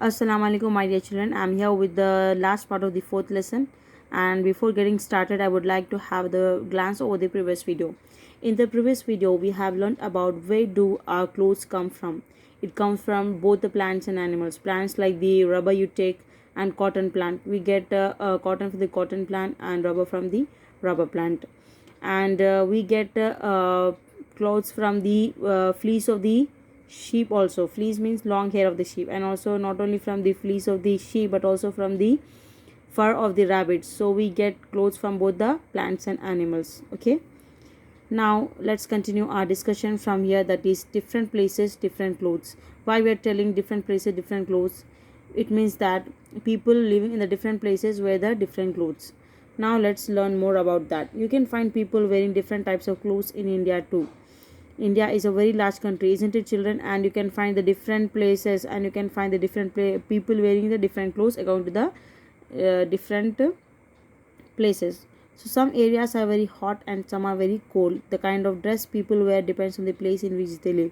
Assalamu alaikum, my dear children. I'm here with the last part of the fourth lesson. And before getting started, I would like to have the glance over the previous video. In the previous video, we have learned about where do our clothes come from. It comes from both the plants and animals. Plants like the rubber you take and cotton plant. We get cotton from the cotton plant and rubber from the rubber plant. And we get clothes from the fleece of the sheep also. Fleece means long hair of the sheep, and also not only from the fleece of the sheep but also from the fur of the rabbits. So we get clothes from both the plants and animals. Okay, now let's continue our discussion from here, that is different places different clothes. Why we are telling different places different clothes? It means that people living in the different places wear the different clothes. Now let's learn more about that. You can find people wearing different types of clothes in India too. India is a very large country, isn't it, children? And you can find the different places, and you can find the different people wearing the different clothes according to the different places. So some areas are very hot and some are very cold. The kind of dress people wear depends on the place in which they live.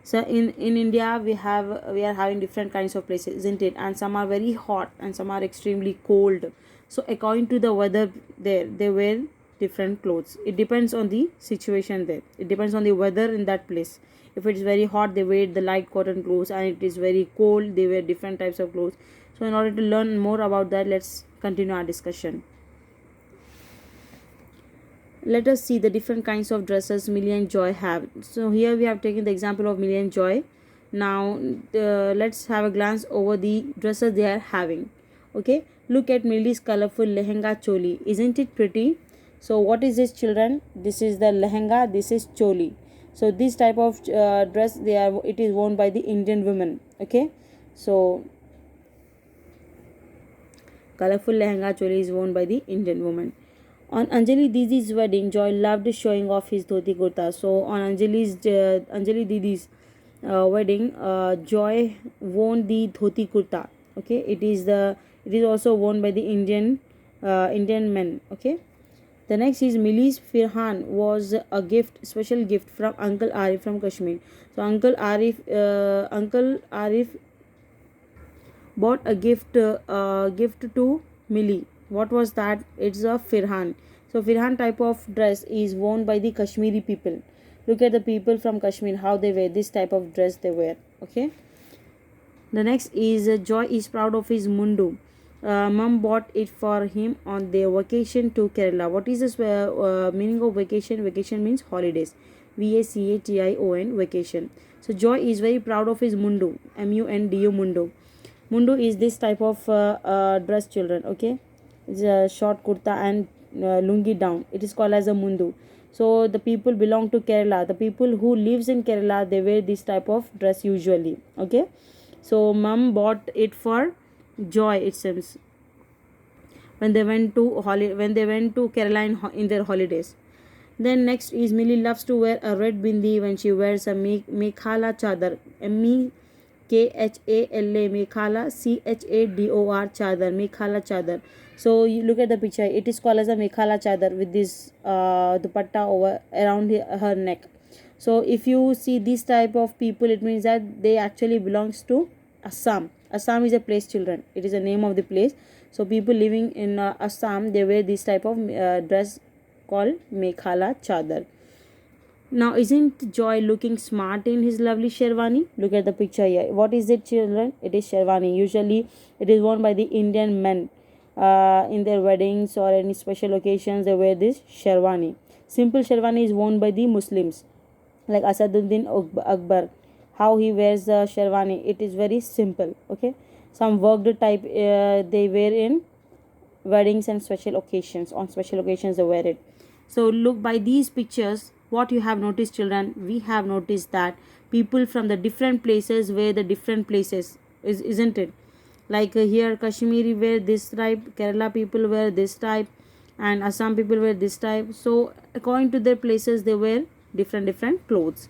So in India we are having different kinds of places, isn't it? And some are very hot and some are extremely cold. So according to the weather there, they wear different clothes. It depends on the situation there. It depends on the weather in that place. If it is very hot, they wear the light cotton clothes, and it is very cold, they wear different types of clothes. So in order to learn more about that, let's continue our discussion. Let us see the different kinds of dresses Millie and Joy have. So here we have taken the example of Millie and Joy. Now let's have a glance over the dresses they are having. Okay, look at Millie's colorful lehenga choli. Isn't it pretty? So what is this, children? This is the lehenga, this is choli. So this type of dress, it is worn by the Indian women. Okay, so colorful lehenga choli is worn by the Indian woman. On Anjali Didi's wedding, Joy loved showing off his dhoti kurta. So on Anjali Didi's wedding, Joy wore the dhoti kurta. Okay, it is also worn by the Indian men. Okay. The next is Millie's Firhan was a gift, special gift from Uncle Arif from Kashmir. So Uncle Arif bought a gift to Millie. What was that? It's a Firhan. So Firhan type of dress is worn by the Kashmiri people. Look at the people from Kashmir, how they wear this type of dress they wear. Okay. The next is Joy is proud of his mundu. Mom bought it for him on their vacation to Kerala. What is this meaning of vacation? Vacation means holidays. VACATION, vacation. So Joy is very proud of his mundu. MUNDU, mundu. Mundu is this type of dress, children. Okay, it's a short kurta and lungi down. It is called as a mundu. So the people belong to Kerala. The people who lives in Kerala, they wear this type of dress usually. Okay, so mom bought it for Joy, it seems, when they went to Kerala in their holidays. Then next is Millie loves to wear a red bindi when she wears a mekhala chadar. Khala, mekhala, chador, chadar, mekhala chadar. So you look at the picture, it is called as a mekhala chadar with this dupatta over around her neck. So if you see this type of people, it means that they actually belongs to Assam. Assam is a place, children. It is a name of the place. So people living in Assam, they wear this type of dress called mekhala chadar. Now, isn't Joy looking smart in his lovely sherwani? Look at the picture here. What is it, children? It is sherwani. Usually, it is worn by the Indian men in their weddings or any special occasions. They wear this sherwani. Simple sherwani is worn by the Muslims, like Asaduddin Akbar. How he wears the sherwani? It is very simple. Okay, some worked type they wear in weddings and special occasions. On special occasions, they wear it. So look, by these pictures, what you have noticed, children, we have noticed that people from the different places wear the different places, isn't it? Like here Kashmiri wear this type, Kerala people wear this type, and Assam people wear this type. So according to their places, they wear different clothes.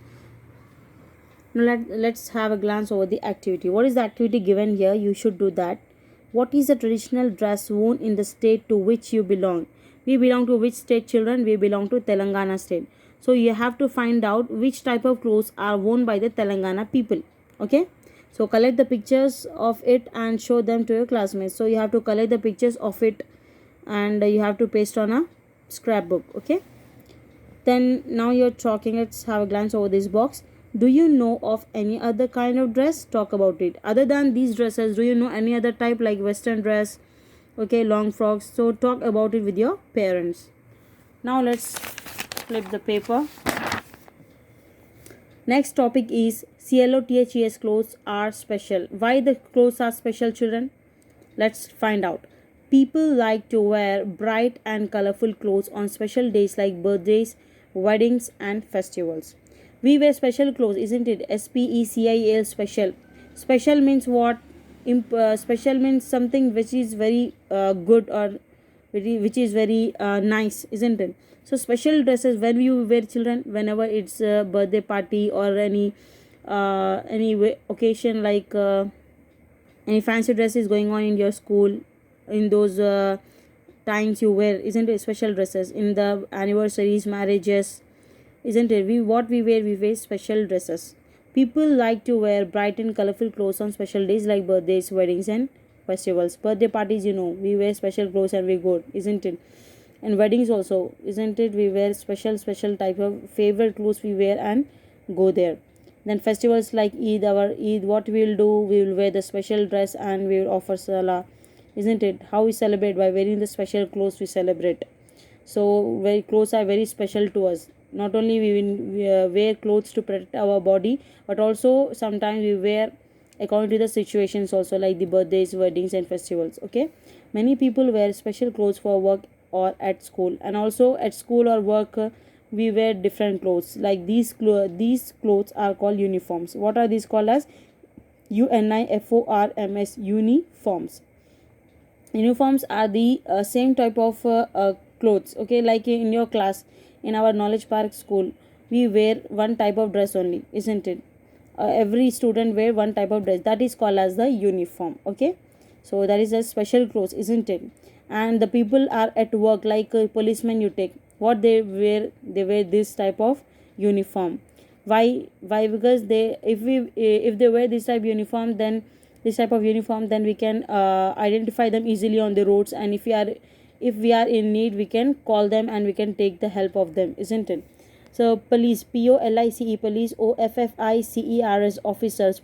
Now let's have a glance over the activity. What is the activity given here? You should do that. What is the traditional dress worn in the state to which you belong? We belong to which state, children? We belong to Telangana state. So you have to find out which type of clothes are worn by the Telangana people. Okay. So collect the pictures of it and show them to your classmates. So you have to collect the pictures of it and you have to paste on a scrapbook. Okay, then now you're talking, let's have a glance over this box. Do you know of any other kind of dress? Talk about it. Other than these dresses, do you know any other type like western dress, okay, long frocks? So talk about it with your parents. Now let's flip the paper. Next topic is CLOTHES clothes are special. Why the clothes are special, children? Let's find out. People like to wear bright and colorful clothes on special days like birthdays, weddings, and festivals. We wear special clothes, isn't it? SPECIAL, special. Special means what? Special means something which is very good or which is very nice, isn't it? So special dresses when you wear, children, whenever it's a birthday party or any occasion like any fancy dress is going on in your school, in those times you wear, isn't it, special dresses in the anniversaries, marriages, isn't it? We wear special dresses. People like to wear bright and colorful clothes on special days like birthdays, weddings, and festivals. Birthday parties, we wear special clothes and we go, isn't it? And weddings also, isn't it? We wear special type of favorite clothes we wear and go there. Then festivals like our Eid, what we will do, we will wear the special dress and we will offer salah, isn't it? How we celebrate? By wearing the special clothes we celebrate. So very clothes are very special to us. Not only we wear clothes to protect our body, but also sometimes we wear according to the situations also, like the birthdays, weddings, and festivals. Okay, many people wear special clothes for work or at school, and also at school or work we wear different clothes. Like these clothes are called uniforms. What are these called as? UNIFORMS, uniforms. Uniforms are the same type of clothes, okay, like in your class, in our knowledge park school, we wear one type of dress only, isn't it? Every student wear one type of dress, that is called as the uniform. Okay, so that is a special clothes, isn't it? And the people are at work, like policemen, you take what they wear this type of uniform. Why? Because if they wear this type uniform, then we can identify them easily on the roads, and if we are in need, we can call them and we can take the help of them, isn't it? So police, POLICE, police, OFFICERS, officers.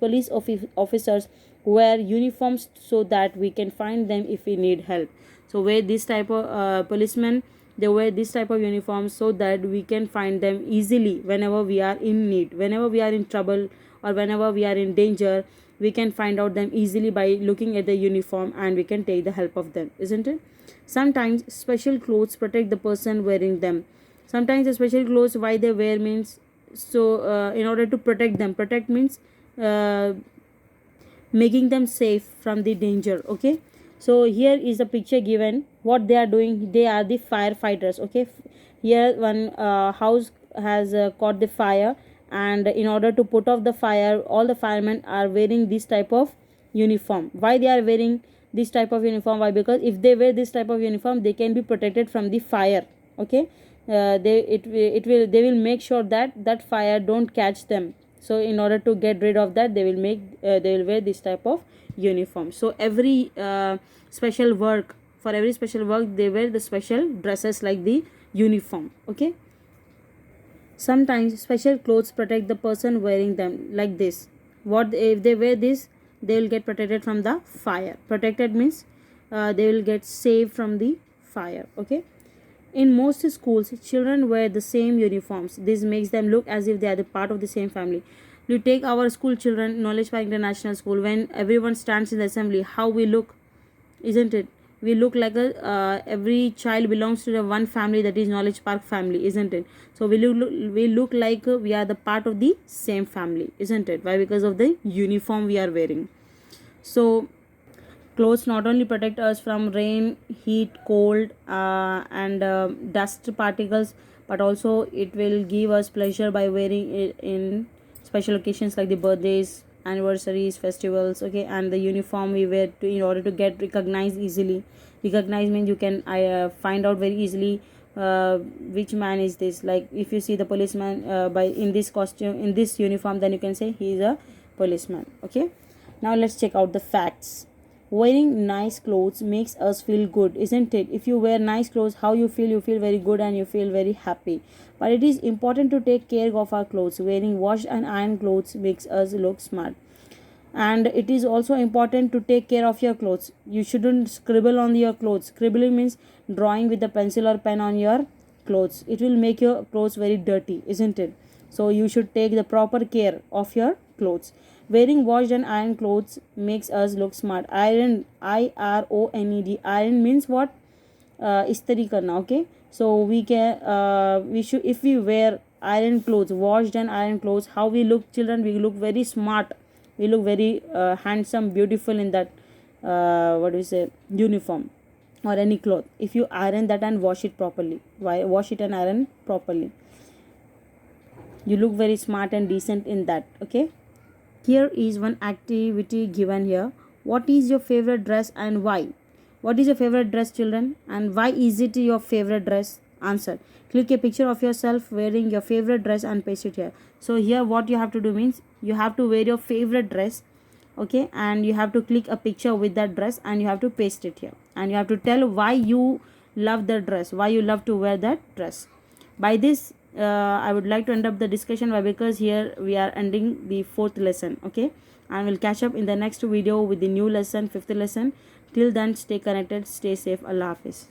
Officers wear uniforms so that we can find them if we need help. So wear this type of policemen, they wear this type of uniform so that we can find them easily whenever we are in need, whenever we are in trouble, or whenever we are in danger. We can find out them easily by looking at the uniform and we can take the help of them, isn't it? Sometimes special clothes protect the person wearing them. Sometimes the special clothes why they wear means, so in order to protect them. Protect means uh, making them safe from the danger. Okay, so here is the picture given. What they are doing, they are the firefighters. Okay, here one house has caught the fire, and in order to put off the fire, all the firemen are wearing this type of uniform. Why they are wearing this type of uniform? Why? Because if they wear this type of uniform, they can be protected from the fire. Okay, they will make sure that fire don't catch them. So in order to get rid of that, they will wear this type of uniform. So every special work, for every special work, they wear the special dresses like the uniform. Okay, sometimes special clothes protect the person wearing them, like this. What if they wear this, they will get protected from the fire. Protected means they will get saved from the fire. Okay, in most schools, children wear the same uniforms. This makes them look as if they are the part of the same family. You take our school children, Knowledge Park International School, when everyone stands in the assembly, how we look, isn't it? We look like every child belongs to the one family, that is Knowledge Park family, isn't it? So we look like we are the part of the same family, isn't it? Why? Because of the uniform we are wearing. So clothes not only protect us from rain, heat, cold, and dust particles, but also it will give us pleasure by wearing it in special occasions like the birthdays, anniversaries, festivals. Okay, and the uniform we wear in order to get recognized easily. Recognize means you can find out very easily which man is this. Like if you see the policeman by in this costume, in this uniform, then you can say he is a policeman. Okay, Now let's check out the facts. Wearing nice clothes makes us feel good, isn't it? If you wear nice clothes, how you feel? You feel very good and you feel very happy. But it is important to take care of our clothes. Wearing washed and ironed clothes makes us look smart. And it is also important to take care of your clothes. You shouldn't scribble on your clothes. Scribbling means drawing with a pencil or pen on your clothes. It will make your clothes very dirty, isn't it? So you should take the proper care of your clothes. Wearing washed and ironed clothes makes us look smart. Iron, IRONED. Iron means what? Istari karna. Okay, so we should, if we wear iron clothes, washed and iron clothes, how we look, children? We look very smart. We look very handsome, beautiful in that what do you say, uniform or any cloth. If you iron that and wash it properly, wash it and iron properly, you look very smart and decent in that. Okay, here is one activity given here. What is your favorite dress and why? What is your favorite dress, children? And why is it your favorite dress? Answer. Click a picture of yourself wearing your favorite dress and paste it here. So here what you have to do means you have to wear your favorite dress. Okay, and you have to click a picture with that dress and you have to paste it here. And you have to tell why you love the dress, why you love to wear that dress. By this I would like to end up the discussion, why? Because here we are ending the 4th lesson. Okay, and we'll catch up in the next video with the new lesson, 5th lesson. Till then, stay connected, stay safe. Allah Hafiz.